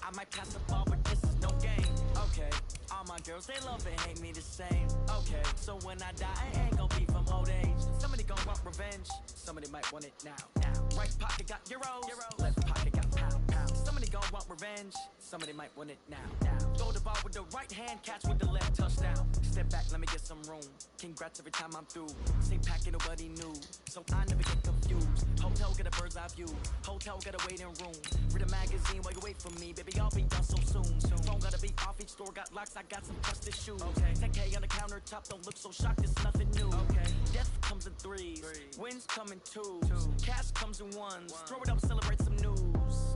I might pass the ball, but this is no game. Okay, all my girls, they love and hate me the same. Okay, so when I die, I ain't gon' be from old age. Somebody gon' want revenge, somebody might want it now. Right pocket got euros, left pocket got pound. Somebody gon' want revenge, somebody might want it now. Throw the ball with the right hand, catch with the left, touchdown. Step back, let me get some room. Congrats every time I'm through. Same packet, nobody knew, so I never get confused. Hotel get a bird's eye view, hotel got a waiting room. Read a magazine while you wait for me, baby, I'll be done so soon. Phone gotta be off, each store got locks, I got some trusted shoes. 10K on the countertop, don't look so shocked, it's nothing new. Death comes in threes, wins come in twos, cash comes in ones. Throw it up, celebrate some news.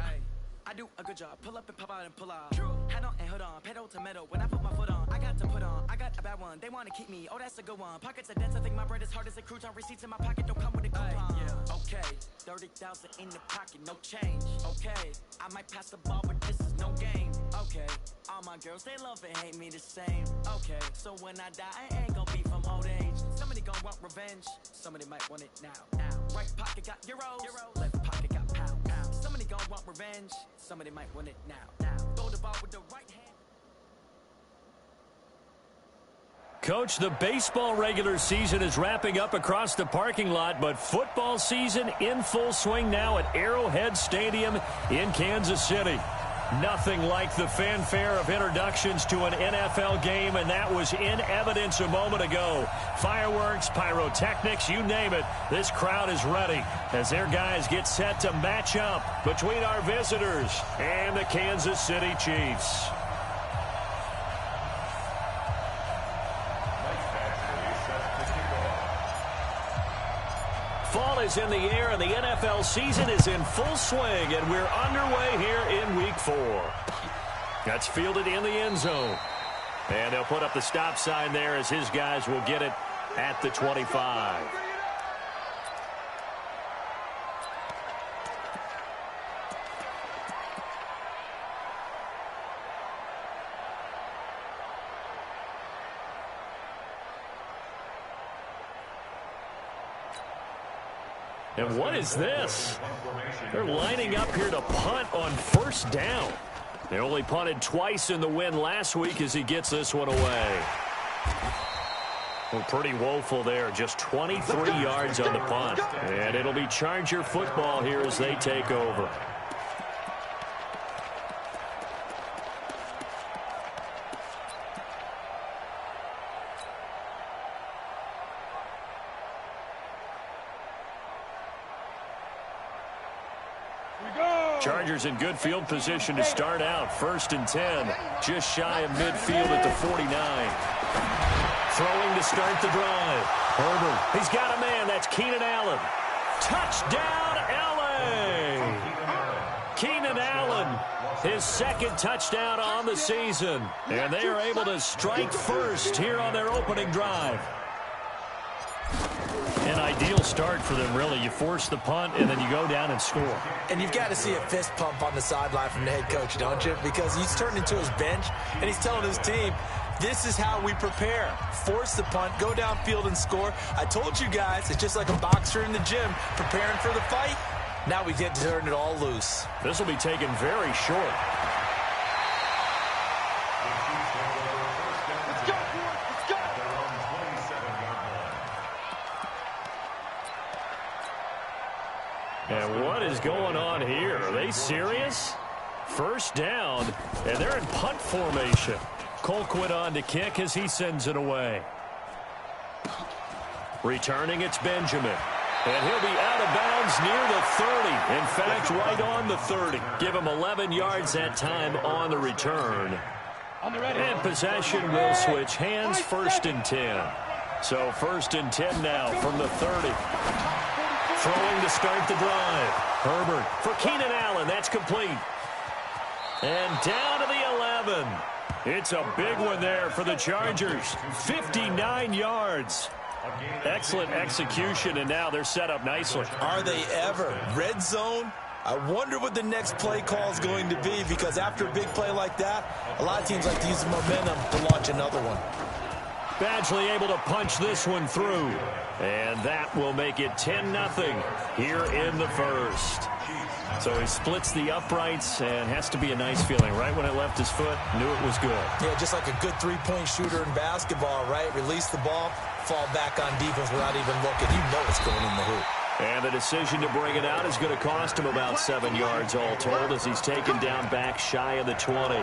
I do a good job, pull up and pop out and pull out. Head on and hood on, pedal to metal. When I put my foot on, I got to put on. I got a bad one, they wanna keep me, oh that's a good one. Pockets are dense, I think my bread is hard as a crouton. Receipts in my pocket don't come with a coupon. Okay, 30,000 in the pocket, no change. Okay, I might pass the ball, but this is no game. Okay, all my girls, they love and hate me the same. Okay, so when I die, I ain't gon' be from old age. Somebody gon' want revenge, somebody might want it now. Right pocket got euros, left pocket got pound. Somebody gon' want revenge, somebody might want it now. Throw the ball with the right hand. Coach, the baseball regular season is wrapping up across the parking lot, but football season in full swing now at Arrowhead Stadium in Kansas City. Nothing like the fanfare of introductions to an NFL game, and that was in evidence a moment ago. Fireworks, pyrotechnics, you name it. This crowd is ready as their guys get set to match up between our visitors and the Kansas City Chiefs. Fall is in the air, and the NFL season is in full swing, and we're underway here in Week 4. That's fielded in the end zone. And they'll put up the stop sign there as his guys will get it at the 25. And what is this? They're lining up here to punt on first down. They only punted twice in the win last week as he gets this one away. Well, pretty woeful there. Just 23 yards on the punt. And it'll be Charger football here as they take over. Chargers in good field position to start out. 1st and 10. Just shy of midfield at the 49. Throwing to start the drive. Herbert. He's got a man. That's Keenan Allen. Touchdown, L.A. Keenan Allen, his second touchdown on the season. And they are able to strike first here on their opening drive. An ideal start for them, really. You force the punt, and then you go down and score. And you've got to see a fist pump on the sideline from the head coach, don't you? Because he's turned into his bench, and he's telling his team, this is how we prepare. Force the punt, go downfield and score. I told you guys, it's just like a boxer in the gym preparing for the fight. Now we get to turn it all loose. This will be taken very short. And what is going on here? Are they serious? First down, and they're in punt formation. Colquitt on to kick as he sends it away. Returning, it's Benjamin. And he'll be out of bounds near the 30. In fact, right on the 30. Give him 11 yards that time on the return. And possession will switch hands. 1st and 10. So 1st and 10 now from the 30. Throwing to start the drive. Herbert for Keenan Allen. That's complete. And down to the 11. It's a big one there for the Chargers. 59 yards. Excellent execution, and now they're set up nicely. Are they ever? Red zone? I wonder what the next play call is going to be, because after a big play like that, a lot of teams like to use the momentum to launch another one. Badgley able to punch this one through. And that will make it 10-0 here in the first. So he splits the uprights and has to be a nice feeling. Right when it left his foot, knew it was good. Yeah, just like a good three-point shooter in basketball, right? Release the ball, fall back on defense without even looking. You know it's going in the hoop. And the decision to bring it out is going to cost him about 7 yards all told as he's taken down back shy of the 20.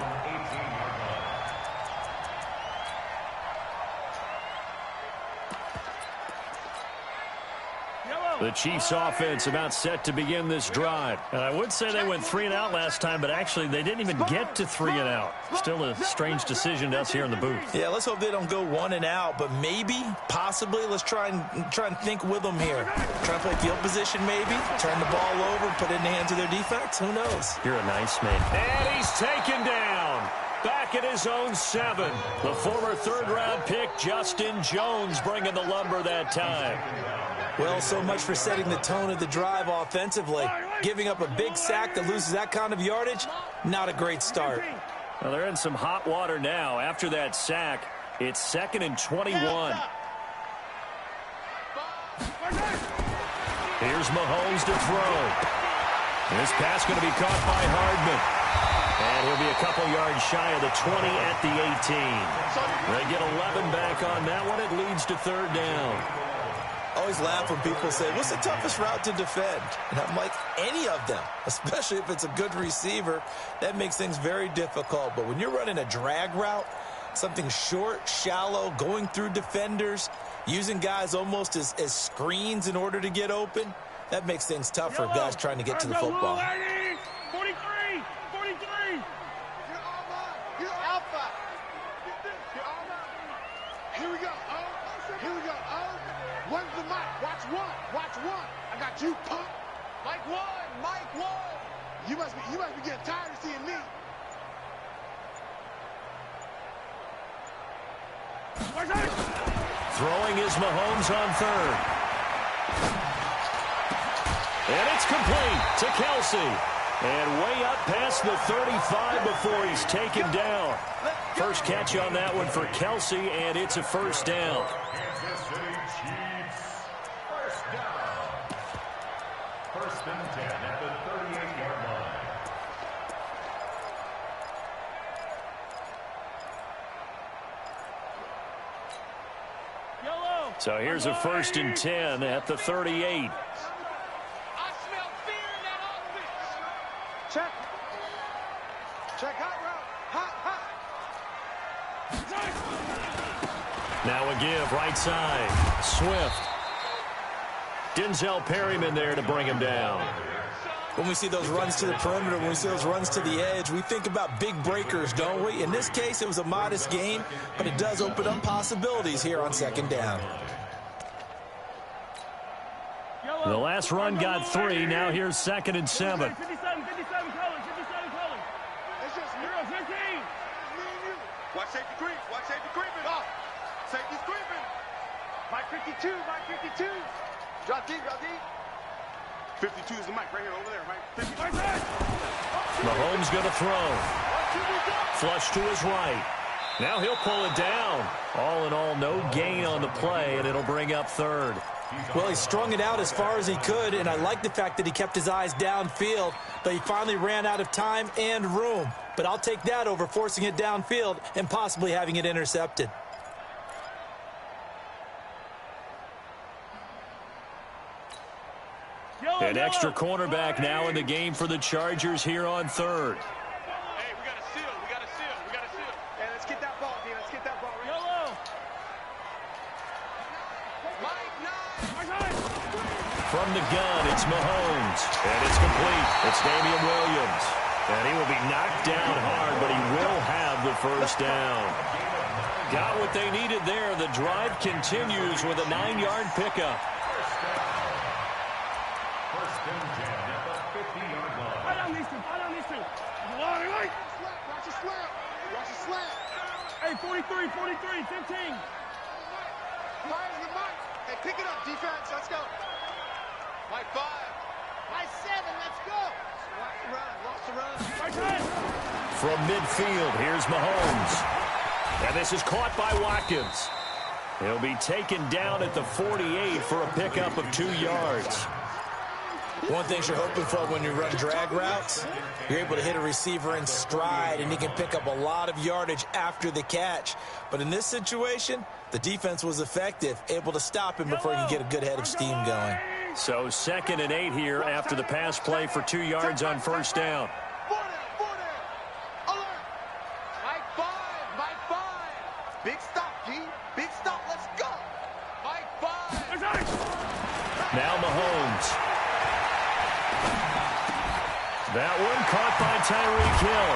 The Chiefs offense about set to begin this drive. And I would say they went 3 and out last time, but actually they didn't even get to 3 and out. Still a strange decision to us here in the booth. Yeah, let's hope they don't go 1 and out, but maybe, possibly, let's try and think with them here. Try and play field position maybe, turn the ball over, put it in the hands of their defense. Who knows? You're a nice man. And he's taken down. Back at his own 7. The former third-round pick, Justin Jones, bringing the lumber that time. Well, so much for setting the tone of the drive offensively. Giving up a big sack that loses that kind of yardage, not a great start. Well, they're in some hot water now. After that sack, it's 2nd and 21. Here's Mahomes to throw. This pass going to be caught by Hardman. And he'll be a couple yards shy of the 20 at the 18. They get 11 back on that one. It leads to 3rd down. I always laugh when people say, what's the toughest route to defend? And I'm like, any of them, especially if it's a good receiver. That makes things very difficult. But when you're running a drag route, something short, shallow, going through defenders, using guys almost as screens in order to get open, that makes things tough for guys trying to get to the football. 43, 43. You're alpha. Here we go. Here we go. When's the mic? Watch one. Watch one. I got you, punk. Mike one. Mike one. You must be getting tired of seeing me. Throwing is Mahomes on 3rd. And it's complete to Kelsey. And way up past the 35 before he's taken down. First catch on that one for Kelsey, and it's a 1st down. First and 10 at the 38-yard line. So here's a 1st and 10 at the 38. I smell fear in that offense. Check. Check hot route. Hot. Now a give right side. Swift. Denzel Perryman there to bring him down. When we see those runs to the perimeter, when we see those runs to the edge, we think about big breakers, don't we? In this case, it was a modest gain, but it does open up possibilities here on 2nd down. The last run got 3. Now here's 2nd and 7. 57 colors. 57 colors. It's just 0-15. Watch safety creep. Watch safety creeping. Oh. Safety's creeping. Mike 52. Mike 52. Drop deep. 52 is the mic right here, over there, Mike. 52. Mahomes going to throw. Flush to his right. Now he'll pull it down. All in all, no gain on the play, and it'll bring up 3rd. Well, he strung it out as far as he could, and I like the fact that he kept his eyes downfield, but he finally ran out of time and room. But I'll take that over forcing it downfield and possibly having it intercepted. An extra cornerback now in the game for the Chargers here on 3rd. Hey, we got to seal. Hey, let's get that ball, D. Let's get that ball. Yellow. Mike, 9. From the gun, it's Mahomes. And it's complete. It's Damian Williams. And he will be knocked down hard, but he will have the 1st down. Got what they needed there. The drive continues with a 9-yard pickup. Hey, 43, 15. Fires the mic. Hey, pick it up, defense. Let's go. Mike 5. Mike 7. Let's go. Lost the run. From midfield, here's Mahomes. And this is caught by Watkins. He'll be taken down at the 48 for a pickup of 2 yards. One thing you're hoping for when you run drag routes, you're able to hit a receiver in stride, and he can pick up a lot of yardage after the catch. But in this situation, the defense was effective, able to stop him before he could get a good head of steam going. So 2nd and 8 here after the pass play for 2 yards on first down. Big stop, G. Big stop. Let's go. Mike 5. Now Mahomes. That one caught by Tyreek Hill.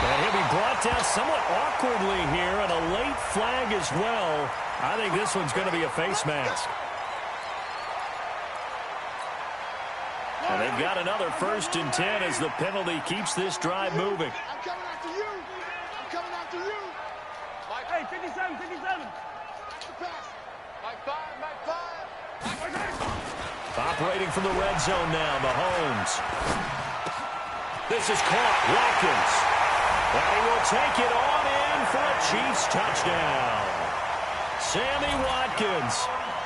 And he'll be brought down somewhat awkwardly here, and a late flag as well. I think this one's going to be a face mask. And they've got another 1st and 10 as the penalty keeps this drive moving. I'm coming after you. I'm coming after you. Mike, hey, 57, 57. That's the pass. Mike 5, Mike 5. Operating from the red zone now, Mahomes. This is caught. Watkins. And he will take it on in for a Chiefs touchdown. Sammy Watkins,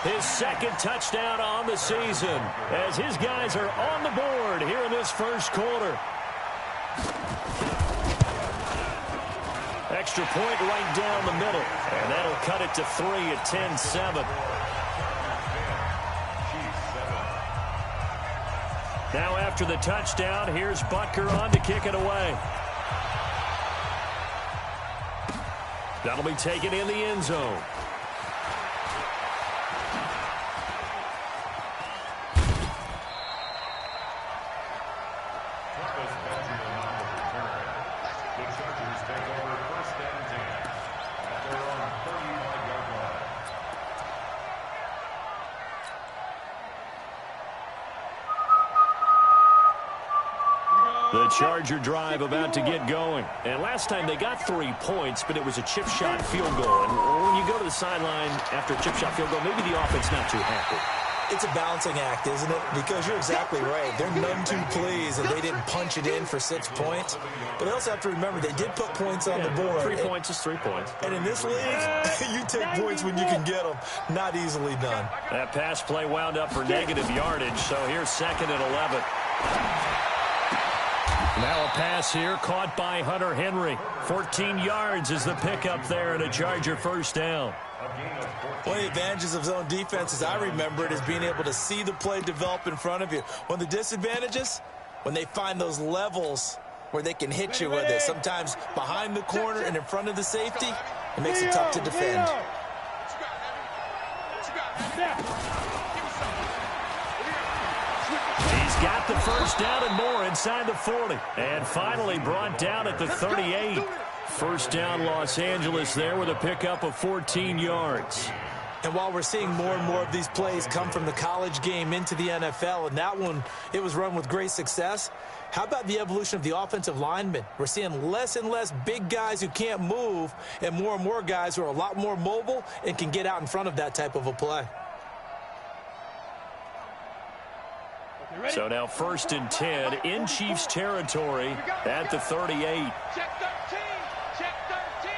his 2nd touchdown on the season, as his guys are on the board here in this first quarter. Extra point right down the middle, and that'll cut it to 3 at 10-7. Now after the touchdown, here's Butker on to kick it away. That'll be taken in the end zone. The Charger drive about to get going. And last time they got 3 points, but it was a chip shot field goal. And when you go to the sideline after a chip shot field goal, maybe the offense not too happy. It's a balancing act, isn't it? Because you're exactly right. They're none too pleased that they didn't punch it in for 6 points. But they also have to remember they did put points on the board. 3 points is 3 points. And in this league, you take points when you can get them. Not easily done. That pass play wound up for negative yardage. So here's 2nd and 11. Now a pass here caught by Hunter Henry. 14 yards is the pickup there and a Charger 1st down. One of the advantages of zone defense, as I remember it, is being able to see the play develop in front of you. One of the disadvantages, when they find those levels where they can hit you with it, sometimes behind the corner and in front of the safety, it makes it tough to defend. He's got the 1st down and more inside the 40. And finally brought down at the 38. 1st down Los Angeles there with a pickup of 14 yards. And while we're seeing more and more of these plays come from the college game into the NFL, and that one, it was run with great success, how about the evolution of the offensive linemen? We're seeing less and less big guys who can't move and more guys who are a lot more mobile and can get out in front of that type of a play. So now 1st and 10 in Chiefs territory at the 38. Check 13. Check 13.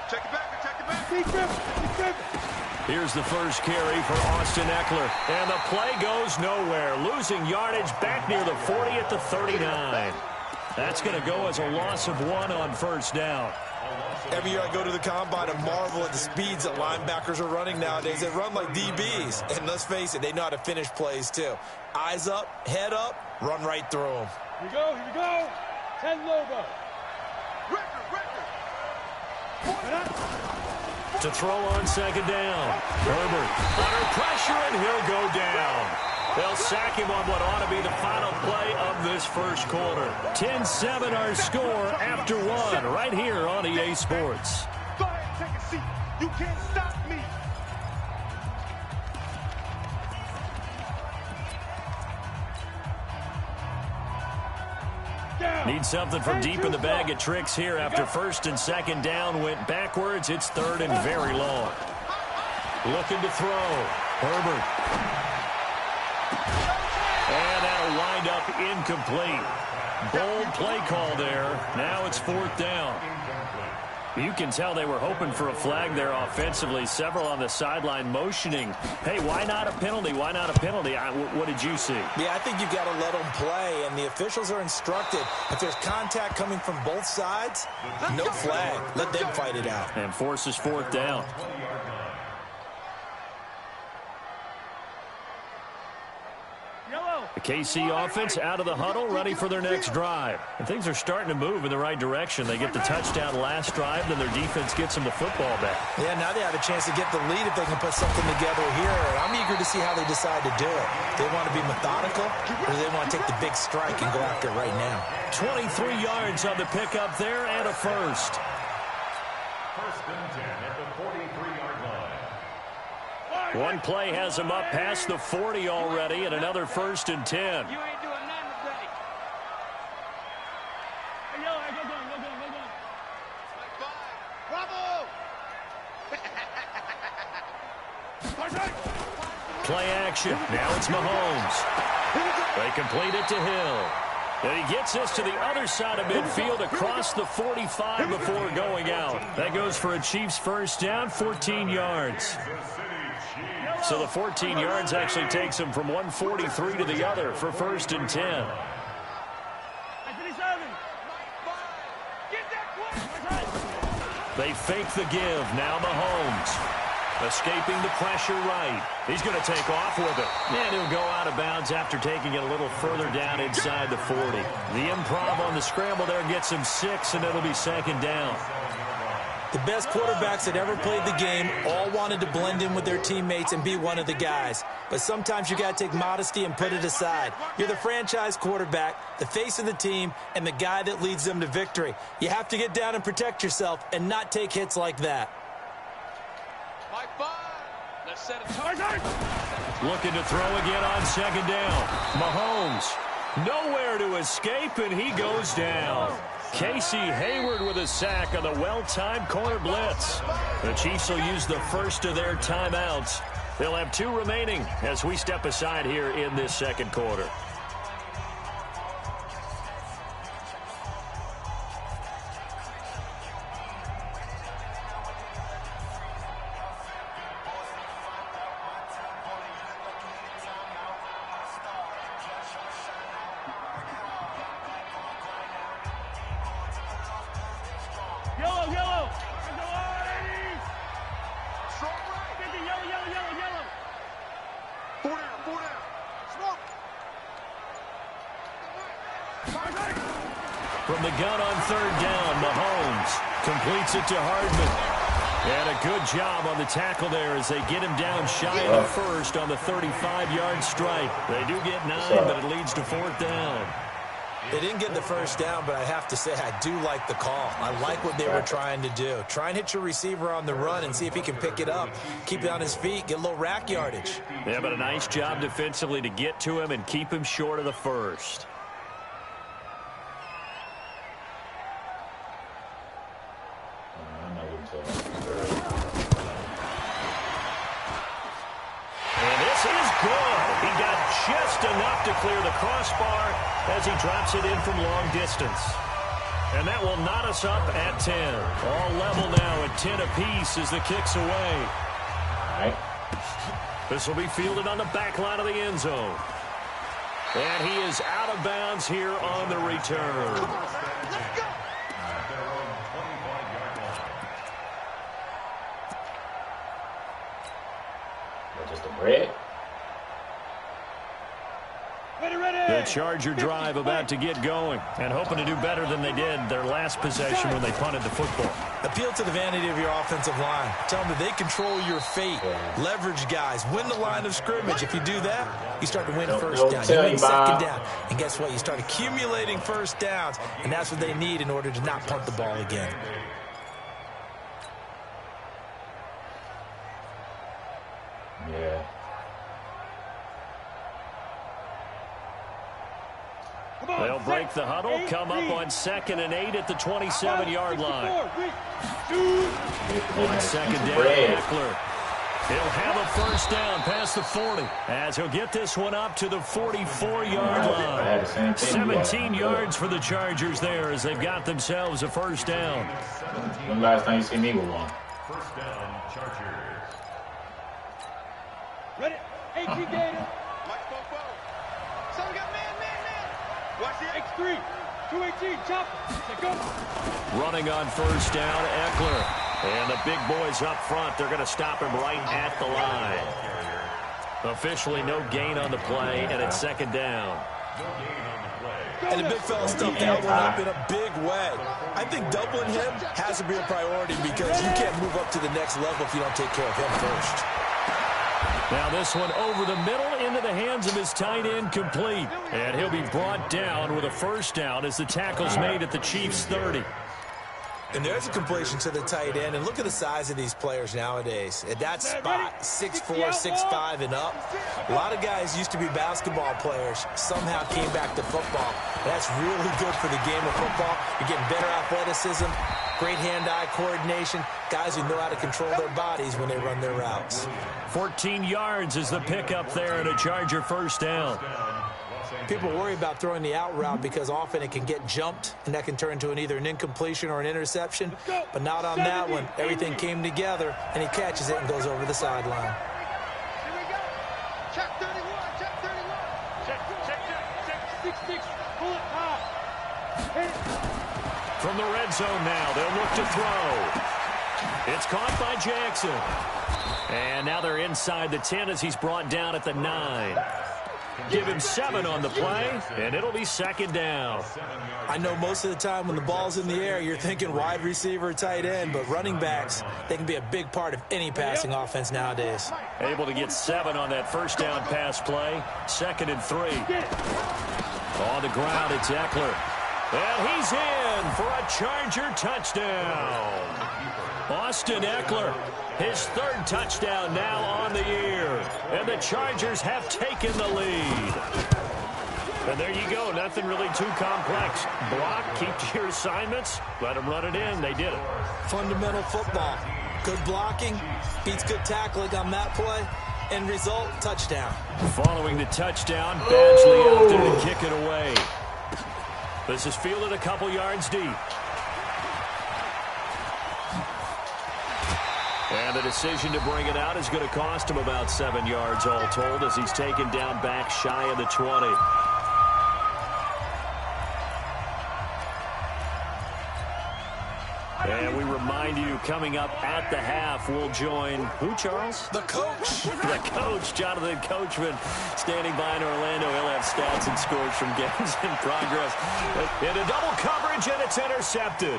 Check it back. Here's the first carry for Austin Eckler. And the play goes nowhere. Losing yardage back near the 40 at the 39. That's going to go as a loss of 1 on 1st down. Every year I go to the combine and marvel at the speeds that linebackers are running nowadays. They run like DBs. And let's face it, they know how to finish plays too. Eyes up, head up, run right through them. Here we go. 10 Lobo. To throw on 2nd down. Herbert under pressure, and he'll go down. They'll sack him on what ought to be the final play of this first quarter. 10-7 our score after 1 right here on EA Sports. Go ahead, take a seat. You can't stop me. Need something from deep in the bag of tricks here after 1st and 2nd down went backwards. It's 3rd and very long. Looking to throw. Herbert. And that'll wind up incomplete. Bold play call there. Now it's 4th down. You can tell they were hoping for a flag there offensively. Several on the sideline motioning, hey, why not a penalty? Why not a penalty? What did you see? Yeah, I think you've got to let them play, and the officials are instructed. If there's contact coming from both sides, no flag. Let them fight it out. And forces fourth down. The KC offense out of the huddle, ready for their next drive. And things are starting to move in the right direction. They get the touchdown last drive, then their defense gets them the football back. Yeah, now they have a chance to get the lead if they can put something together here. I'm eager to see how they decide to do it. They want to be methodical, or do they want to take the big strike and go after it right now? 23 yards on the pickup there and a first. First and 10 at the 43-yard line. One play has him up past the 40 already, and another first and 10. You ain't doing nothing today. Hey, yo, go down. Bravo! Play action. Now it's Mahomes. They complete it to Hill. And he gets us to the other side of midfield across the 45 before going out. That goes for a Chiefs first down, 14 yards. So the 14 yards actually takes him from 143 to the other for first and 10. They fake the give. Now Mahomes. Escaping the pressure right. He's going to take off with it. And he'll go out of bounds after taking it a little further down inside the 40. The improv on the scramble there gets him 6, and it'll be second down. The best quarterbacks that ever played the game all wanted to blend in with their teammates and be one of the guys. But sometimes you got to take modesty and put it aside. You're the franchise quarterback, the face of the team, and the guy that leads them to victory. You have to get down and protect yourself and not take hits like that. Let's set a target. Looking to throw again on second down. Mahomes nowhere to escape, and he goes down. Casey Hayward with a sack on the well-timed corner blitz. The Chiefs will use the first of their timeouts. They'll have 2 remaining as we step aside here in this second quarter. Yellow. 4 down. Smoke. From the gun on third down, Mahomes completes it to Hardman. And a good job on the tackle there as they get him down shy of the first on the 35-yard strike. They do get 9, but it leads to fourth down. They didn't get the first down, but I have to say I do like the call. I like what they were trying to do. Try and hit your receiver on the run and see if he can pick it up. Keep it on his feet, get a little rack yardage. Yeah, but a nice job defensively to get to him and keep him short of the first. And this is good. He got just enough to clear the crossbar as he drops it in from long distance. And that will knot us up at 10. All level now at 10 apiece as the kick's away. This will be fielded on the back line of the end zone. And he is out of bounds here on the return. Just a break. The Charger drive about to get going and hoping to do better than they did their last possession when they punted the football. Appeal to the vanity of your offensive line. Tell them that they control your fate. Leverage guys. Win the line of scrimmage. If you do that, you start to win first down. You win second down. And guess what? You start accumulating first downs, and that's what they need in order to not punt the ball again. Yeah. They'll break the huddle, come up on 2nd and 8 at the 27-yard line. On second down, Eckler He'll have a first down past the 40 as he'll get this one up to the 44-yard line. 17 yards for the Chargers there as they've got themselves a first down. When last time you see me with one? First down, Chargers. Ready? 18 Gator. Mike Popo. Some got man. Watch the X3. 218, chopper. Let's go. Running on first down, Eckler. And the big boys up front, they're going to stop him right at the line. Officially no gain on the play, and it's second down. And the big fella stuffed that one up in a big way. I think doubling him has to be a priority because you can't move up to the next level if you don't take care of him first. Now this one over the middle into the hands of his tight end, complete. And he'll be brought down with a first down as the tackle's made at the Chiefs' 30. And there's a completion to the tight end. And look at the size of these players nowadays. At that spot, 6'4", 6'5", and up. A lot of guys used to be basketball players, somehow came back to football. That's really good for the game of football. You're getting better athleticism, great hand-eye coordination, guys who know how to control their bodies when they run their routes. 14 yards is the pickup there and a Charger first down. People worry about throwing the out route because often it can get jumped, and that can turn into either an incompletion or an interception. But not on that one. Everything came together, and he catches it and goes over the sideline. Here we go. Check 31. Check 31. Check. 6. Pull it high. Hit it. From the red zone now, they'll look to throw. It's caught by Jackson. And now they're inside the 10 as he's brought down at the 9. Give him 7 on the play, and it'll be second down. I know most of the time when the ball's in the air, you're thinking wide receiver, tight end, but running backs, they can be a big part of any passing offense nowadays. Able to get 7 on that first down pass play. 2nd and 3. On the ground, it's Eckler. And he's in for a Charger touchdown. Austin Eckler, his 3rd touchdown now on the year. And the Chargers have taken the lead. And there you go. Nothing really too complex. Block, keep to your assignments, let them run it in. They did it. Fundamental football. Good blocking, beats good tackling on that play. End result, touchdown. Following the touchdown, Badgley out there to kick it away. This is fielded a couple yards deep. And the decision to bring it out is going to cost him about 7 yards all told as he's taken down back shy of the 20. And we remind you, coming up at the half, we'll join who, Charles? The coach. The coach, Jonathan Coachman, standing by in Orlando. He'll have stats and scores from games in progress. In a double coverage, and it's intercepted.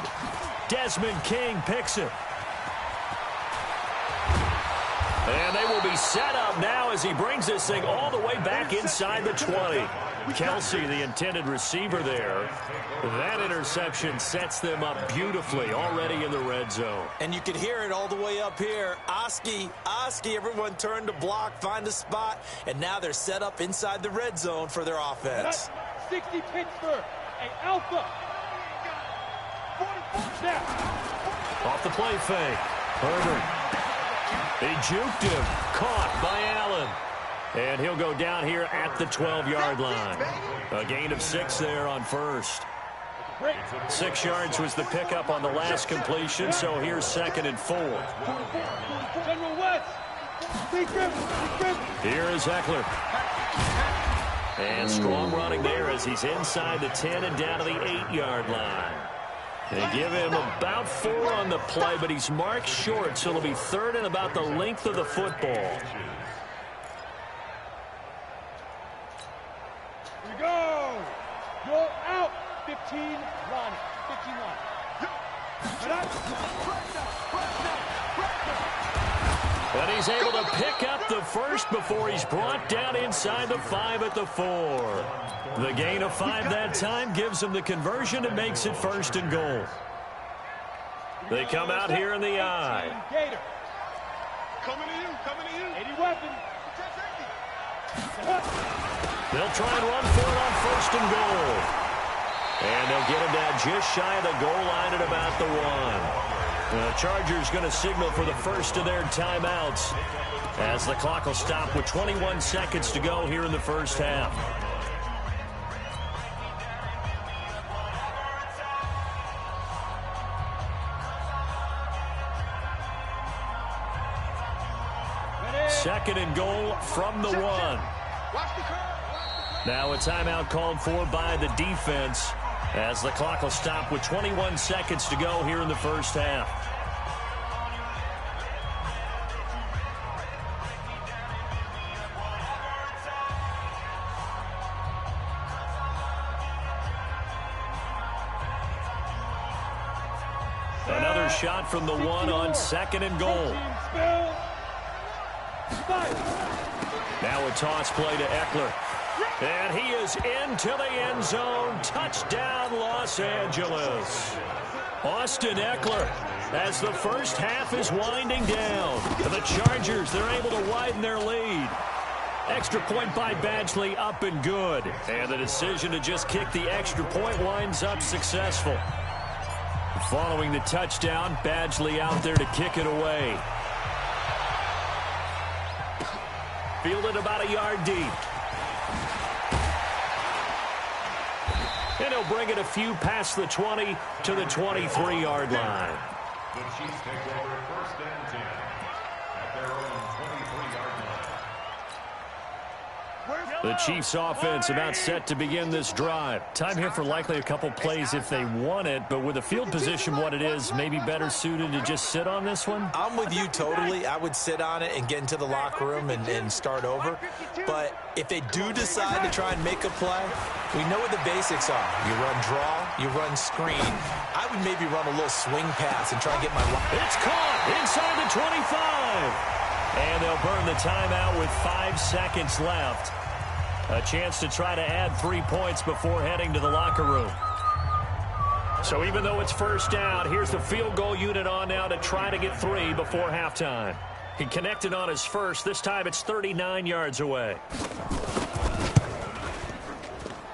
Desmond King picks it. And they will be set up now as he brings this thing all the way back inside the 20. Kelsey, the intended receiver there. That interception sets them up beautifully already in the red zone. And you can hear it all the way up here. Oski, everyone turned to block, find a spot, and now they're set up inside the red zone for their offense. 60 Pittsburgh, a alpha. Off the play fake. Herbert. He juked him. Caught by Allen. And he'll go down here at the 12-yard line. A gain of 6 there on first. 6 yards was the pickup on the last completion, so here's 2nd and 4. General West. Here is Eckler. And strong running there as he's inside the 10 and down to the 8-yard line. They give him about 4 on the play, but he's marked short, so it'll be 3rd and about the length of the football. Here we go. Go out. 15 line. 15 line. And he's able to pick up the first before he's brought down inside the 5 at the 4. The gain of 5 that time gives him the conversion and makes it 1st and goal. They come out here in the I. Coming to you. 80 weapon. They'll try and run for it on 1st and goal. And they'll get him down just shy of the goal line at about the 1. The Chargers going to signal for the first of their timeouts as the clock will stop with 21 seconds to go here in the first half. Second and goal from the 1. Now a timeout called for by the defense as the clock will stop with 21 seconds to go here in the first half. Another shot from the 1 on second and goal. Now a toss play to Eckler. And he is into the end zone. Touchdown, Los Angeles. Austin Eckler, as the first half is winding down. The Chargers, they're able to widen their lead. Extra point by Badgley, up and good. And the decision to just kick the extra point winds up successful. Following the touchdown, Badgley out there to kick it away. Fielded about a yard deep. And he'll bring it a few past the 20 to the 23-yard line. The Chiefs take over first and 10 at their own 23-yard line. The Chiefs offense about set to begin this drive. Time here for likely a couple plays if they want it, but with the field position what it is, maybe better suited to just sit on this one? I'm with you totally. I would sit on it and get into the locker room and start over. But if they do decide to try and make a play, we know what the basics are. You run draw, you run screen. I would maybe run a little swing pass and try and get my... It's caught inside the 25. And they'll burn the timeout with 5 seconds left. A chance to try to add 3 points before heading to the locker room. So even though it's first down, here's the field goal unit on now to try to get 3 before halftime. He connected on his first. This time it's 39 yards away.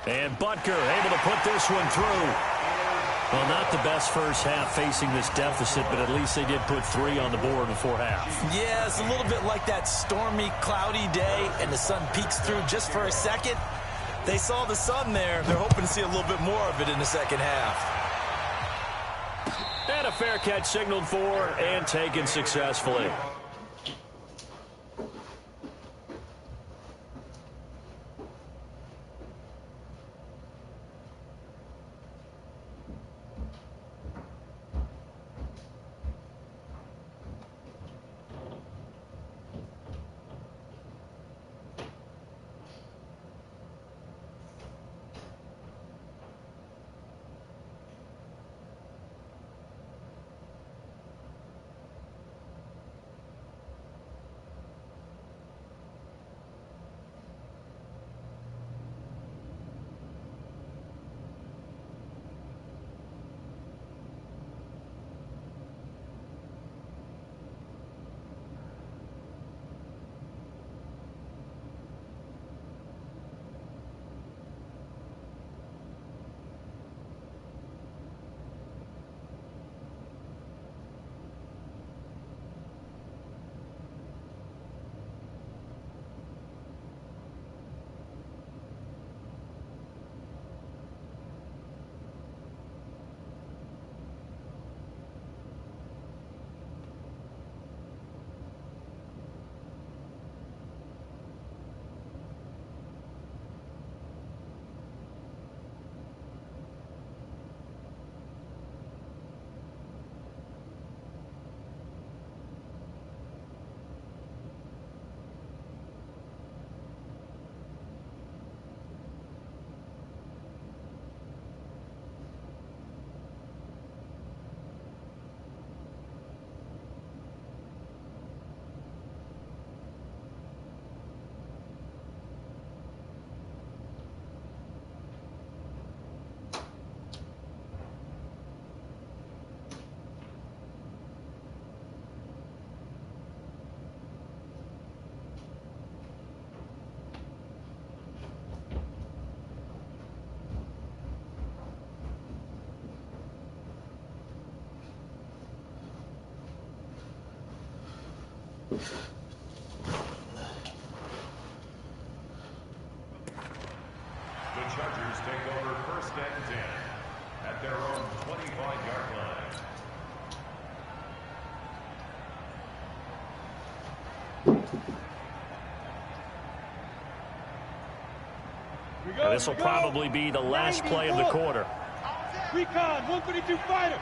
And Butker able to put this one through. Well, not the best first half facing this deficit, but at least they did put 3 on the board before half. Yeah, it's a little bit like that stormy, cloudy day, and the sun peeks through just for a second. They saw the sun there. They're hoping to see a little bit more of it in the second half. And a fair catch signaled for and taken successfully. The Chargers take over 1st and 10 at their own 25-yard line. This will probably be the last play of the quarter. Recon, 132 fighter.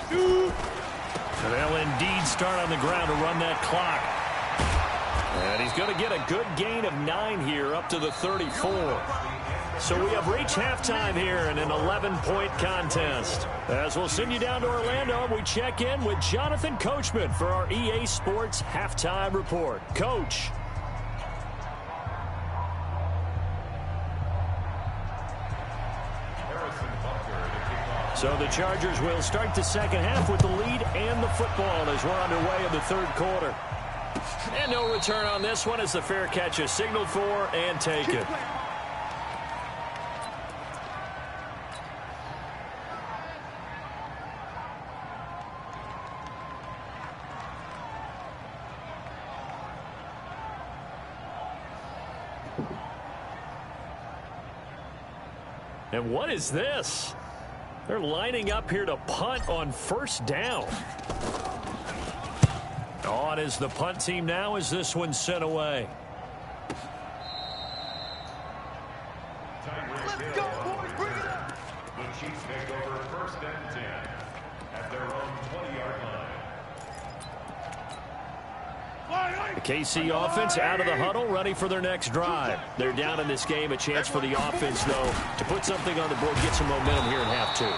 So they'll indeed start on the ground to run that clock. And he's going to get a good gain of 9 here up to the 34. So we have reached halftime here in an 11-point contest. As we'll send you down to Orlando, we check in with Jonathan Coachman for our EA Sports Halftime Report. Coach. So the Chargers will start the second half with the lead and the football as we're underway in the third quarter. And no return on this one as the fair catch is signaled for and taken. And what is this? They're lining up here to punt on first down. On is the punt team now as this one's sent away. Let's go, boys. Bring it up. The Chiefs take over 1st and 10 at their own 20-yard line. The KC offense out of the huddle, ready for their next drive. They're down in this game. A chance for the offense, though, to put something on the board, get some momentum here in half two.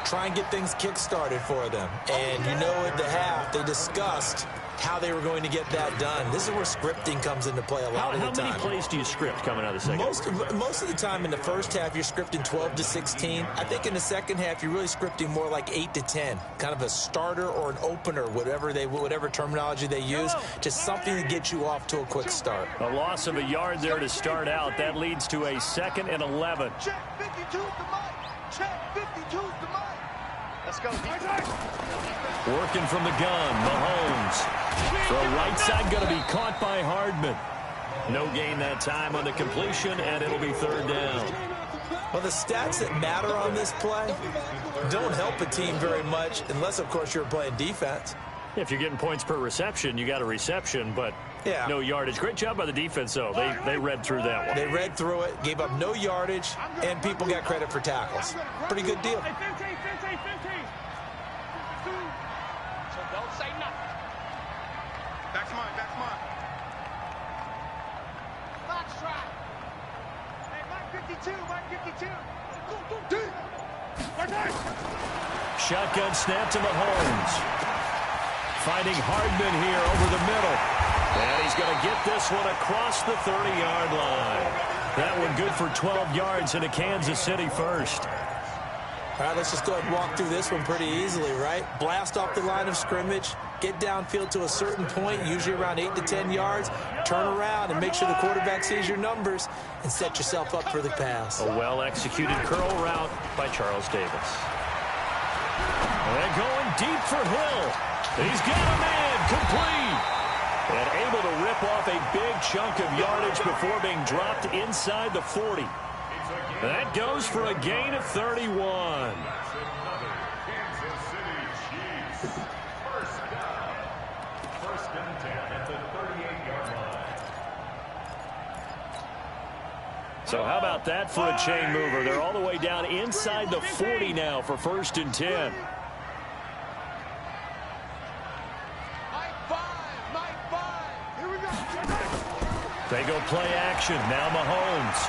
Try and get things kick-started for them. And you know at the half, they discussed how they were going to get that done. This is where scripting comes into play a lot of the time. How many plays do you script coming out of the second? Most of the time in the first half, you're scripting 12 to 16. I think in the second half, you're really scripting more like 8 to 10. Kind of a starter or an opener, whatever terminology they use. Just something to get you off to a quick start. A loss of a yard there to start out. That leads to a 2nd and 11. Check 52's the mic. Check 52's the mic. Let's go. Working from the gun, Mahomes. Throw right side going to be caught by Hardman. No gain that time on the completion, and it'll be 3rd down. Well, the stats that matter on this play don't help a team very much unless, of course, you're playing defense. If you're getting points per reception, you got a reception, but no yardage. Great job by the defense, though. They read through that one. They read through it, gave up no yardage, and people got credit for tackles. Pretty good deal. Hey, 15. So don't say nothing. That's mine. Box try. Hey, Mike 52. Shotgun snap to Mahomes. Finding Hardman here over the middle. And he's going to get this one across the 30-yard line. That one good for 12 yards into Kansas City first. All right, let's just go ahead and walk through this one pretty easily, right? Blast off the line of scrimmage, get downfield to a certain point, usually around 8 to 10 yards, turn around and make sure the quarterback sees your numbers and set yourself up for the pass. A well-executed curl route by Charles Davis. And going deep for Hill. He's got a man complete. And able to rip off a big chunk of yardage before being dropped inside the 40. That goes for a gain of 31. Another Kansas City Chiefs. First down. 1st and 10 at the 38-yard line. So how about that for a chain mover? They're all the way down inside the 40 now for 1st and 10. Here we go. They go play action. Now Mahomes.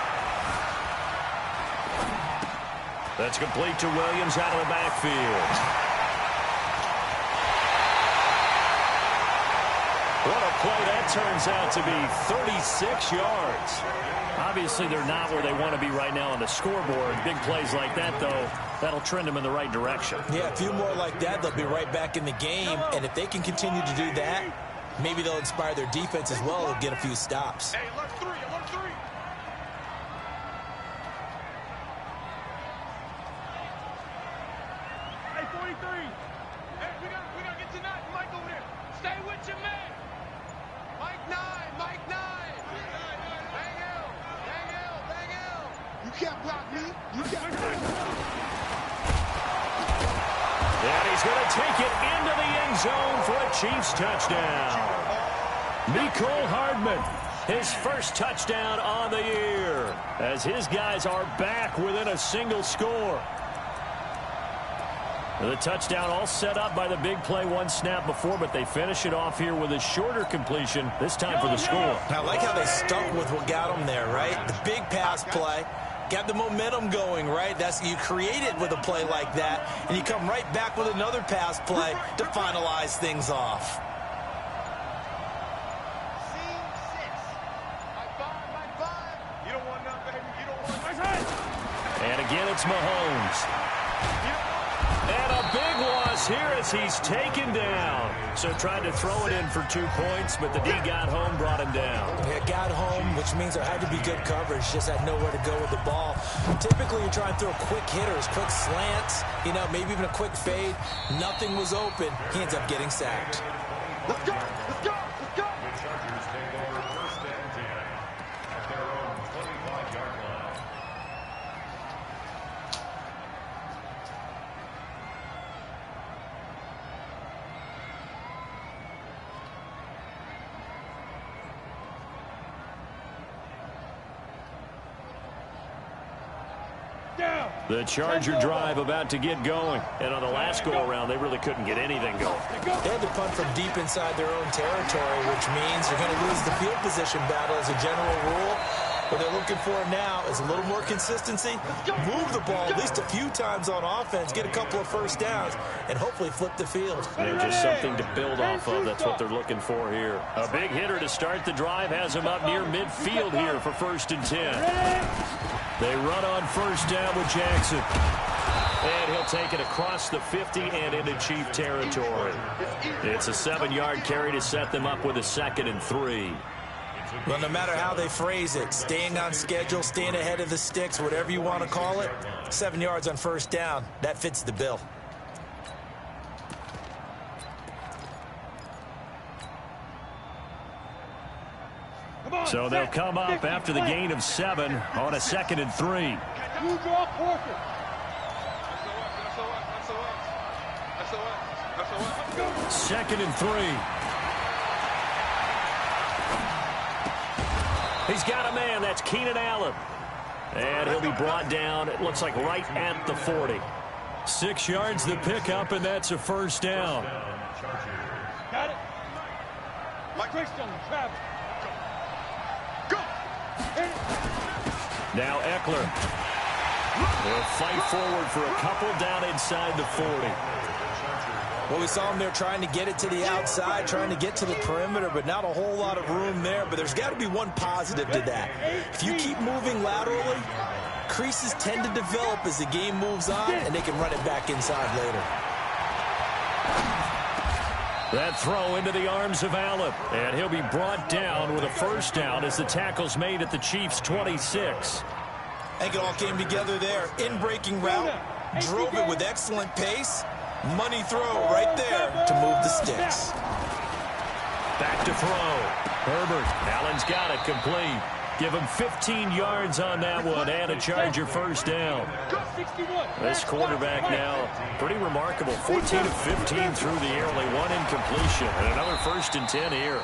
That's complete to Williams out of the backfield. What a play that turns out to be. 36 yards. Obviously, they're not where they want to be right now on the scoreboard. Big plays like that, though, that'll trend them in the right direction. Yeah, a few more like that, they'll be right back in the game. And if they can continue to do that, maybe they'll inspire their defense as well and get a few stops. Hey, alert 3. Hey, 42. 3. Hey, we gotta get to 9. Mike over there. Stay with your man. Mike 9. Mike 9. Bang L. Bang L. Bang L. You can't block me. You can't block me. And he's going to take it into the end zone for a Chiefs touchdown. Mecole Hardman, his first touchdown on the year, as his guys are back within a single score. The touchdown all set up by the big play one snap before, but they finish it off here with a shorter completion, this time for the score. I like how they stuck with what got them there, right? The big pass play. Got the momentum going, right? You create it with a play like that, and you come right back with another pass play to finalize things off. Scene 6. My 5. You don't want none, baby. You don't want none. And again, it's Mahomes. And a big loss here as he's taken down. So tried to throw it in for 2 points, but the D got home, brought him down. Yeah, got home, which means there had to be good coverage. Just had nowhere to go with the ball. Typically, you're trying to throw quick hitters, quick slants, maybe even a quick fade. Nothing was open. He ends up getting sacked. Let's go. Let's go. Let's go. The Chargers take over 1st and 10 at their own 25-yard line. The Charger drive about to get going. And on the last go-around, they really couldn't get anything going. They had to punt from deep inside their own territory, which means you're going to lose the field position battle as a general rule. What they're looking for now is a little more consistency, move the ball at least a few times on offense, get a couple of first downs, and hopefully flip the field. And just something to build off of. That's what they're looking for here. A big hitter to start the drive has him up near midfield here for 1st and 10. They run on 1st down with Jackson. And he'll take it across the 50 and into Chief territory. It's a 7-yard carry to set them up with a 2nd and 3. Well, no matter how they phrase it, staying on schedule, staying ahead of the sticks, whatever you want to call it, 7 yards on 1st down, that fits the bill. So they'll come up after the gain of 7 on a 2nd and 3. You draw quarter. That's 2nd and 3. He's got a man. That's Keenan Allen. And he'll be brought down, it looks like right at the 40. 6 yards the pickup, and that's a 1st down. Got it. Mike Christian, Travis. Go. Now Eckler. They'll fight forward for a couple down inside the 40. Well, we saw him there trying to get it to the outside, trying to get to the perimeter, but not a whole lot of room there. But there's got to be one positive to that. If you keep moving laterally, creases tend to develop as the game moves on, and they can run it back inside later. That throw into the arms of Allen, and he'll be brought down with a 1st down as the tackle's made at the Chiefs' 26. I think it all came together there. In-breaking route, drove it with excellent pace. Money throw right there to move the sticks. Back to throw. Herbert. Allen's got it complete. Give him 15 yards on that one and a Charger 1st down. This quarterback now, pretty remarkable. 14 of 15 through the air, only 1 incompletion. And another 1st and 10 here.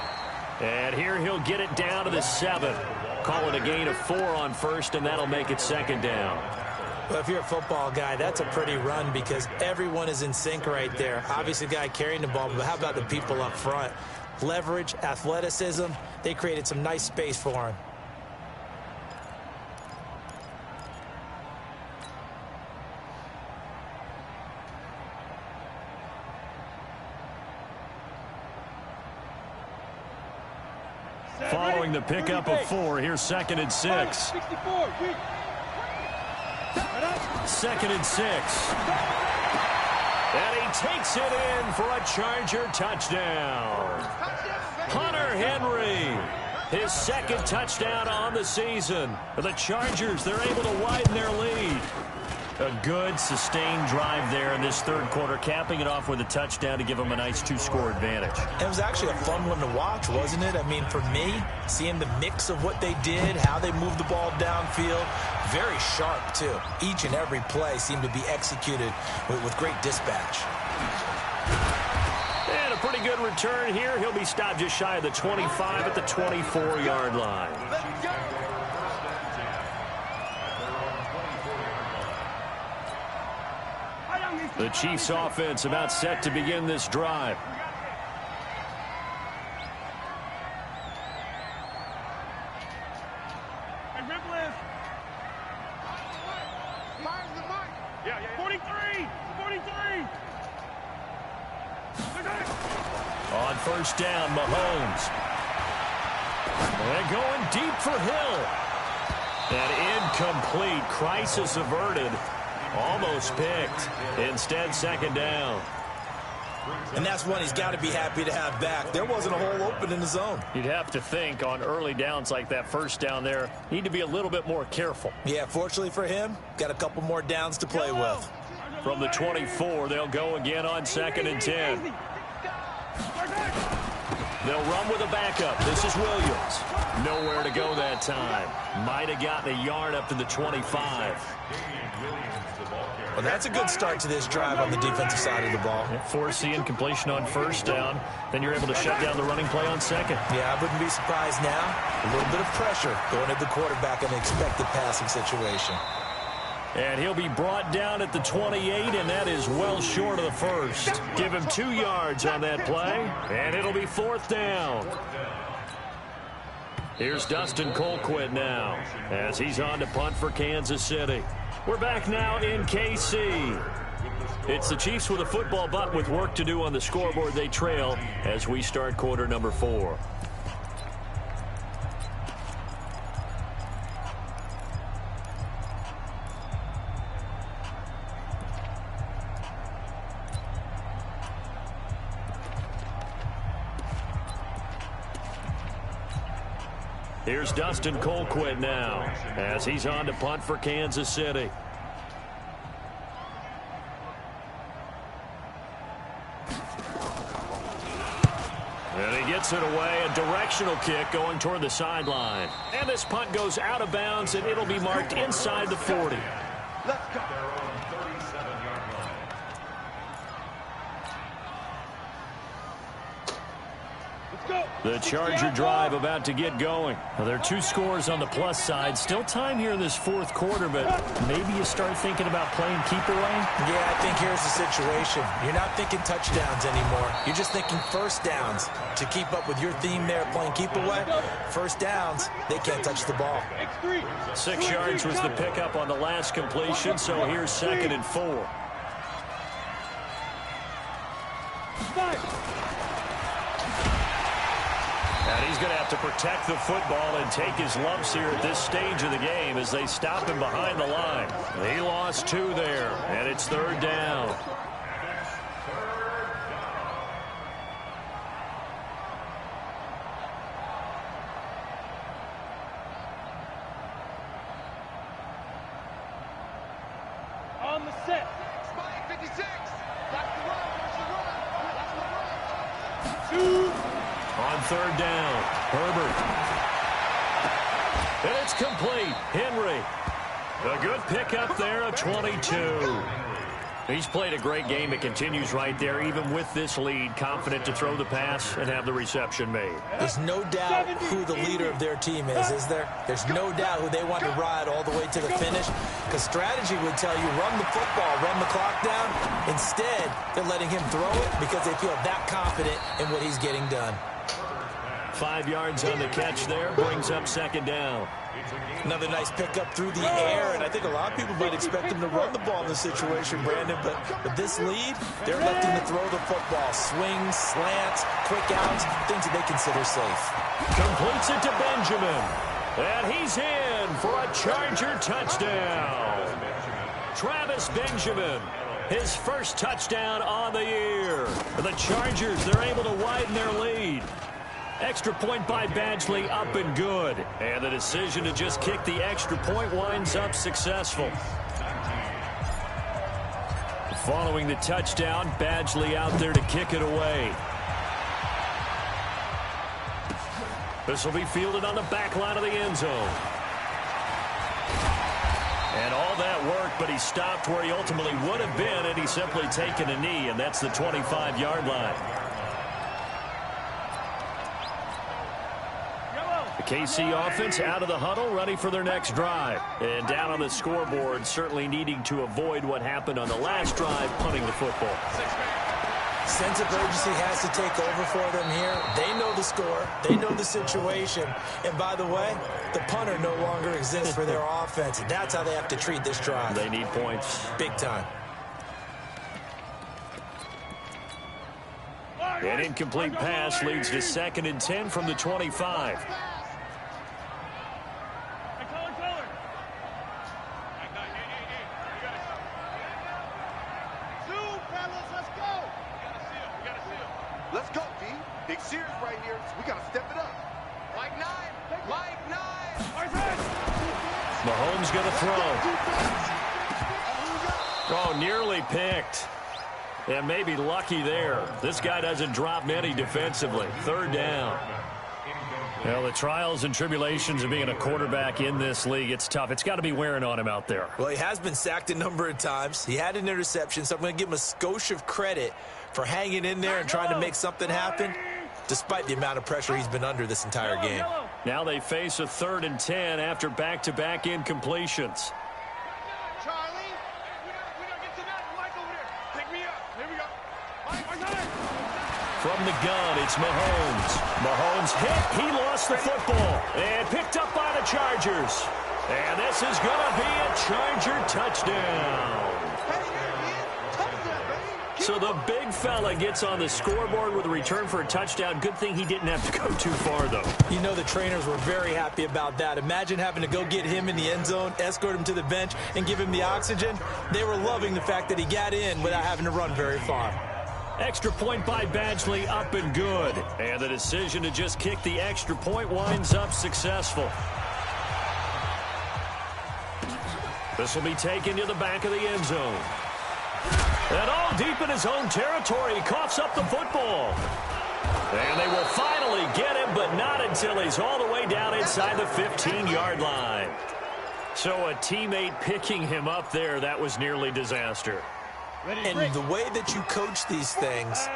And here he'll get it down to the 7. Call it a gain of 4 on 1st, and that'll make it 2nd down. Well, if you're a football guy, that's a pretty run because everyone is in sync right there. Obviously, the guy carrying the ball, but how about the people up front? Leverage, athleticism, they created some nice space for him. Following the pickup of 4, here's 2nd and 6. 2nd and 6. And he takes it in for a Charger touchdown. Hunter Henry, his 2nd touchdown on the season. For the Chargers, they're able to widen their lead. A good, sustained drive there in this third quarter, capping it off with a touchdown to give them a nice 2-score advantage. It was actually a fun one to watch, wasn't it? I mean, for me, seeing the mix of what they did, how they moved the ball downfield, very sharp, too. Each and every play seemed to be executed with great dispatch. And a pretty good return here. He'll be stopped just shy of the 25 at the 24-yard line. The Chiefs offense about set to begin this drive. Yeah. 43! On first down, Mahomes. They're going deep for Hill. And incomplete. Crisis averted. Almost picked. Instead, second down. And that's one he's got to be happy to have back. There wasn't a hole open in the zone. You'd have to think on early downs like that first down there, need to be a little bit more careful. Yeah, fortunately for him, got a couple more downs to play with. From the 24, they'll go again on 2nd and 10. They'll run with a backup. This is Williams. Nowhere to go that time. Might have gotten a yard up to the 25. Well, that's a good start to this drive on the defensive side of the ball. Force the incompletion on first down. Then you're able to shut down the running play on second. Yeah, I wouldn't be surprised now. A little bit of pressure going at the quarterback in an expected passing situation. And he'll be brought down at the 28, and that is well short of the first. Give him 2 yards on that play, and it'll be 4th down. Here's Dustin Colquitt now as he's on to punt for Kansas City. We're back now in KC. It's the Chiefs with a football, but with work to do on the scoreboard. They trail as we start quarter number 4. Here's Dustin Colquitt now as he's on to punt for Kansas City. And he gets it away, a directional kick going toward the sideline. And this punt goes out of bounds, and it'll be marked inside the 40. Let's go. The Charger drive about to get going. Well, there are 2 scores on the plus side. Still time here in this 4th quarter, but maybe you start thinking about playing keep away? Yeah, I think here's the situation. You're not thinking touchdowns anymore. You're just thinking first downs. To keep up with your theme there, playing keep away, first downs, they can't touch the ball. 6 yards was the pickup on the last completion, so here's 2nd and 4. And he's going to have to protect the football and take his lumps here at this stage of the game as they stop him behind the line. He lost 2 there, and it's 3rd down. On the set. Spike 56. That's the run. That's the run. 2. On 3rd down, Herbert. And it's complete. Henry. A good pickup there of 22. He's played a great game. It continues right there, even with this lead, confident to throw the pass and have the reception made. There's no doubt who the leader of their team is there? There's no doubt who they want to ride all the way to the finish, because strategy would tell you run the football, run the clock down. Instead, they're letting him throw it because they feel that confident in what he's getting done. 5 yards on the catch there, brings up 2nd down. Another nice pickup through the air, and I think a lot of people might expect him to run the ball in this situation, Brandon, but with this lead, they're electing to throw the football. Swings, slants, quick outs, things that they consider safe. Completes it to Benjamin, and he's in for a Charger touchdown. Travis Benjamin, his first touchdown on the year. The Chargers, they're able to widen their lead. Extra point by Badgley, up and good. And the decision to just kick the extra point winds up successful. Following the touchdown, Badgley out there to kick it away. This will be fielded on the back line of the end zone. And all that work, but he stopped where he ultimately would have been had he simply taken a knee, and that's the 25-yard line. The KC offense out of the huddle, ready for their next drive. And down on the scoreboard, certainly needing to avoid what happened on the last drive, punting the football. Sense of urgency has to take over for them here. They know the score. They know the situation. And by the way, the punter no longer exists for their offense. And that's how they have to treat this drive. They need points. Big time. An incomplete pass leads to 2nd and 10 from the 25. Let's go, D. Big series right here. We got to step it up. Mike 9. Mike 9. Mahomes going to throw. Oh, nearly picked. And maybe lucky there. This guy doesn't drop many defensively. 3rd down. Well, the trials and tribulations of being a quarterback in this league, it's tough. It's got to be wearing on him out there. Well, he has been sacked a number of times. He had an interception, so I'm going to give him a skosh of credit for hanging in there and trying to make something happen, despite the amount of pressure he's been under this entire game. Now they face a 3rd and 10 after back-to-back incompletions. Charlie, we don't get to that. Mike over there. Pick me up. Here we go. Mike. From the gun, it's Mahomes. Mahomes hit. He lost the football. And picked up by the Chargers. And this is going to be a Charger touchdown. So the big fella gets on the scoreboard with a return for a touchdown. Good thing he didn't have to go too far, though. You know the trainers were very happy about that. Imagine having to go get him in the end zone, escort him to the bench, and give him the oxygen. They were loving the fact that he got in without having to run very far. Extra point by Badgley, up and good. And the decision to just kick the extra point winds up successful. This will be taken to the back of the end zone. And all deep in his own territory, he coughs up the football. And they will finally get him, but not until he's all the way down inside the 15-yard line. So a teammate picking him up there, that was nearly disaster. And the way that you coach these things,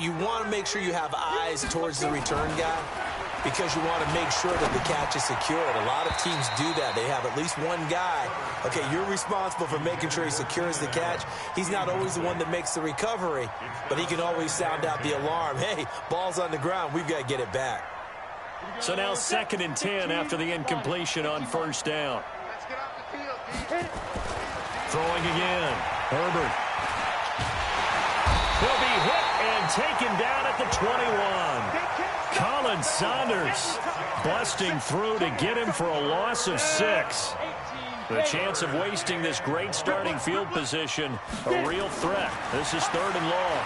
you want to make sure you have eyes towards the return guy because you want to make sure that the catch is secured. A lot of teams do that. They have at least one guy. Okay, you're responsible for making sure he secures the catch. He's not always the one that makes the recovery, but he can always sound out the alarm. Hey, ball's on the ground. We've got to get it back. So now 2nd and 10 after the incompletion on 1st down. Let's get off the field, D. Throwing again. Herbert. He'll be hit and taken down at the 21. Colin Saunders busting through to get him for a loss of 6. The chance of wasting this great starting field position, a real threat. This is 3rd and long.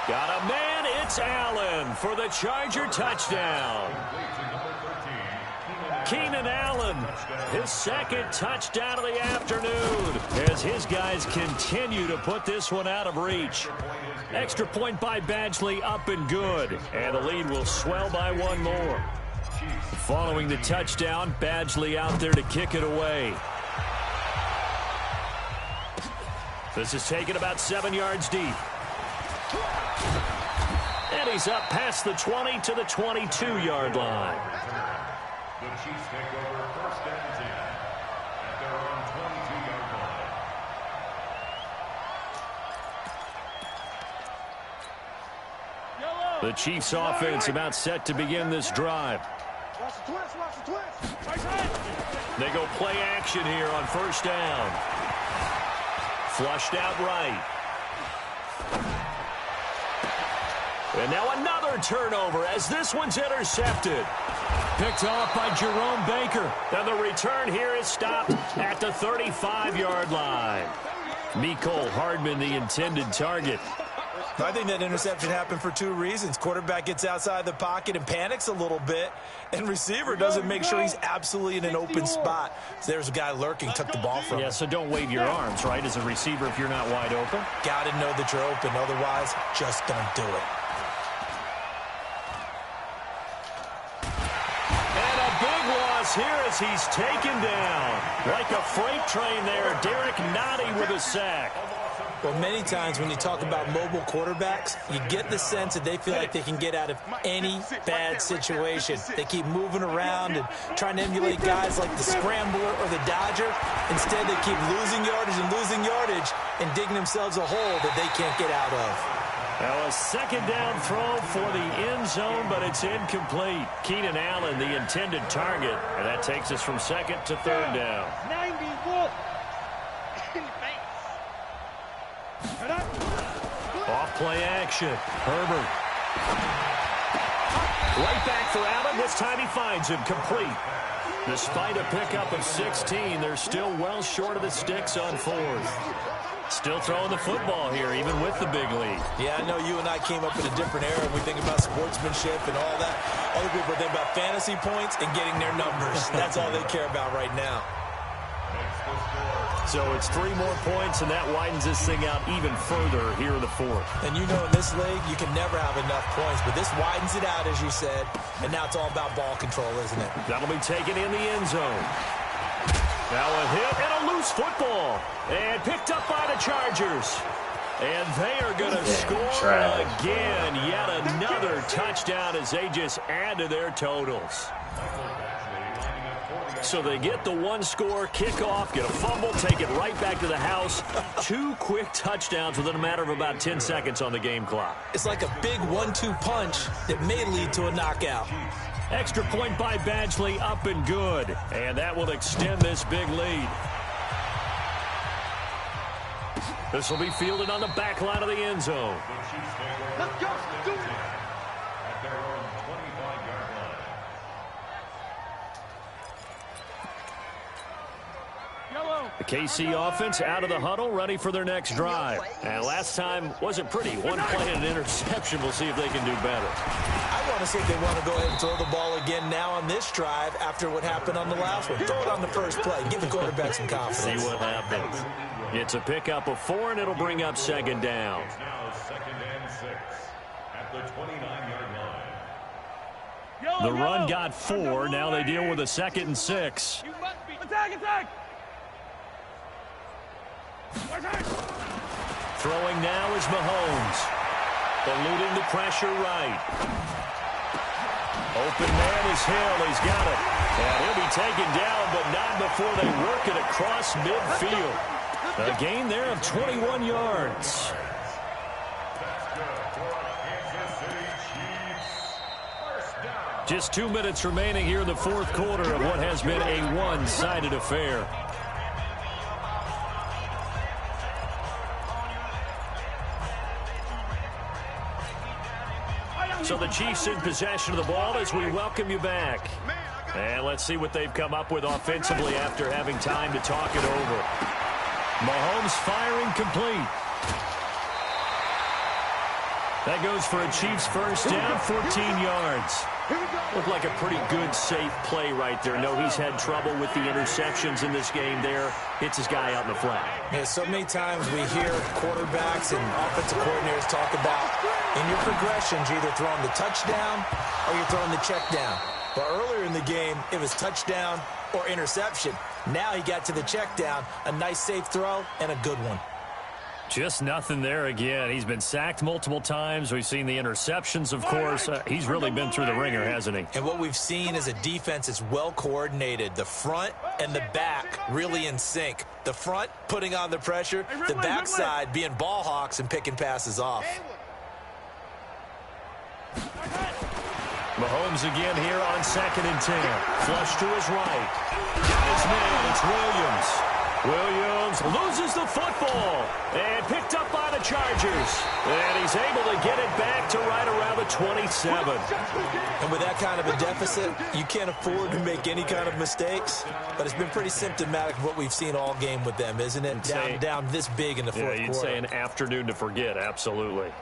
Got a man, it's Allen for the Charger touchdown. Keenan Allen, his 2nd touchdown of the afternoon as his guys continue to put this one out of reach. Extra point by Badgley, up and good. And the lead will swell by 1 more. Following the touchdown, Badgley out there to kick it away. This is taken about 7 yards deep. And he's up past the 20 to the 22-yard line. The Chiefs take over 1st and 10 at their own 22-yard line. The Chiefs offense about set to begin this drive. Watch the twist, watch the twist. They go play action here on 1st down. Flushed out right. And now another turnover as this one's intercepted. Picked off by Jerome Baker. And the return here is stopped at the 35-yard line. Mecole Hardman, the intended target. I think that interception happened for two reasons. Quarterback gets outside the pocket and panics a little bit, and receiver doesn't make sure he's absolutely in an open spot. So there's a guy lurking, took the ball from him. Yeah, so don't wave your arms, right, as a receiver if you're not wide open. Got to know that you're open. Otherwise, just don't do it. And a big loss here as he's taken down. Like a freight train there, Derek Nottie with a sack. Well, many times when you talk about mobile quarterbacks, you get the sense that they feel like they can get out of any bad situation. They keep moving around and trying to emulate guys like the Scrambler or the Dodger. Instead, they keep losing yardage and digging themselves a hole that they can't get out of. Now a second down throw for the end zone, but it's incomplete. Keenan Allen, the intended target, and that takes us from second to third down. 91. Off play action. Herbert. Right back for Allen. This time he finds him complete. Despite a pickup of 16, they're still well short of the sticks on fourth. Still throwing the football here, even with the big lead. Yeah, I know you and I came up in a different era. We think about sportsmanship and all that. Other people think about fantasy points and getting their numbers. That's all they care about right now. So it's 3 more points, and that widens this thing out even further here in the fourth. And you know in this league, you can never have enough points, but this widens it out, as you said, and now it's all about ball control, isn't it? That'll be taken in the end zone. Now a hit and a loose football. And picked up by the Chargers. And they are going to score again. Yet another touchdown as they just add to their totals. So they get the one-score kickoff, get a fumble, take it right back to the house. 2 quick touchdowns within a matter of about 10 seconds on the game clock. It's like a big 1-2 punch that may lead to a knockout. Extra point by Badgley, up and good. And that will extend this big lead. This will be fielded on the back line of the end zone. Let's go. Do it. At their own 25-yard line. The KC offense out of the huddle, ready for their next drive. And last time wasn't pretty. One play and an interception. We'll see if they can do better. I want to see if they want to go ahead and throw the ball again now on this drive after what happened on the last one. Throw it on the first play. Give the quarterback some confidence. See what happens. It's a pickup of 4, and it'll bring up second down. It's now 2nd and 6 at the 29-yard line. The run got 4. Now they deal with a 2nd and 6. Attack. Throwing now is Mahomes. Eluding the pressure right. Open man is Hill. He's got it. And he'll be taken down, but not before they work it across midfield. A gain there of 21 yards. Just 2 minutes remaining here in the fourth quarter of what has been a one-sided affair. So the Chiefs in possession of the ball as we welcome you back. And let's see what they've come up with offensively after having time to talk it over. Mahomes firing complete. That goes for a Chiefs first down, 14 yards. Looked like a pretty good, safe play right there. No, he's had trouble with the interceptions in this game there. Hits his guy out in the flat. Yeah, so many times we hear quarterbacks and offensive coordinators talk about in your progressions, you're either throwing the touchdown or you're throwing the check down. But earlier in the game, it was touchdown or interception. Now he got to the check down, a nice safe throw, and a good one. Just nothing there again. He's been sacked multiple times. We've seen the interceptions, of course. He's really been through the ringer, hasn't he? And what we've seen is a defense that's well coordinated. The front and the back really in sync. The front putting on the pressure, the backside being ball hawks and picking passes off. Mahomes again here on 2nd and 10. Flush to his right. Got his man. It's Williams. Williams loses the football and picked up by the Chargers. And he's able to get it back to right around the 27. And with that kind of a deficit, you can't afford to make any kind of mistakes. But it's been pretty symptomatic of what we've seen all game with them, isn't it? Down this big in the fourth quarter. You'd say an afternoon to forget, absolutely.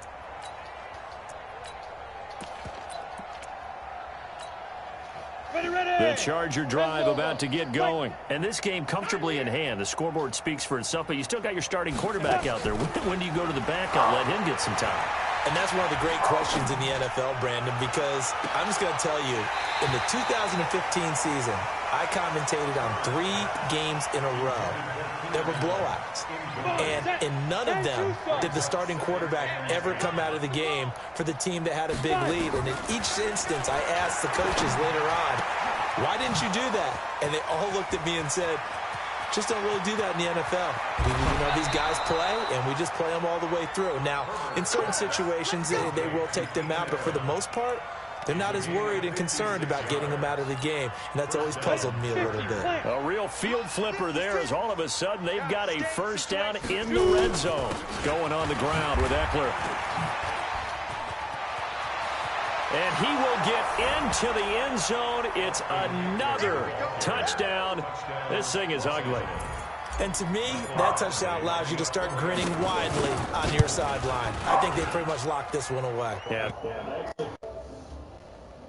The Charger drive about to get going. And this game comfortably in hand. The scoreboard speaks for itself, but you still got your starting quarterback out there. When do you go to the backup, let him get some time? And that's one of the great questions in the NFL, Brandon, because I'm just going to tell you, in the 2015 season, I commentated on 3 games in a row that were blowouts. And in none of them did the starting quarterback ever come out of the game for the team that had a big lead. And in each instance, I asked the coaches later on, why didn't you do that? And they all looked at me and said, just don't really do that in the NFL. These guys play, and we just play them all the way through. Now, in certain situations, they will take them out, but for the most part, they're not as worried and concerned about getting them out of the game, and that's always puzzled me a little bit. A real field flipper there as all of a sudden they've got a first down in the red zone. Going on the ground with Eckler. And he will get into the end zone. It's another touchdown. This thing is ugly. And to me, that touchdown allows you to start grinning widely on your sideline. I think they pretty much locked this one away. Yeah.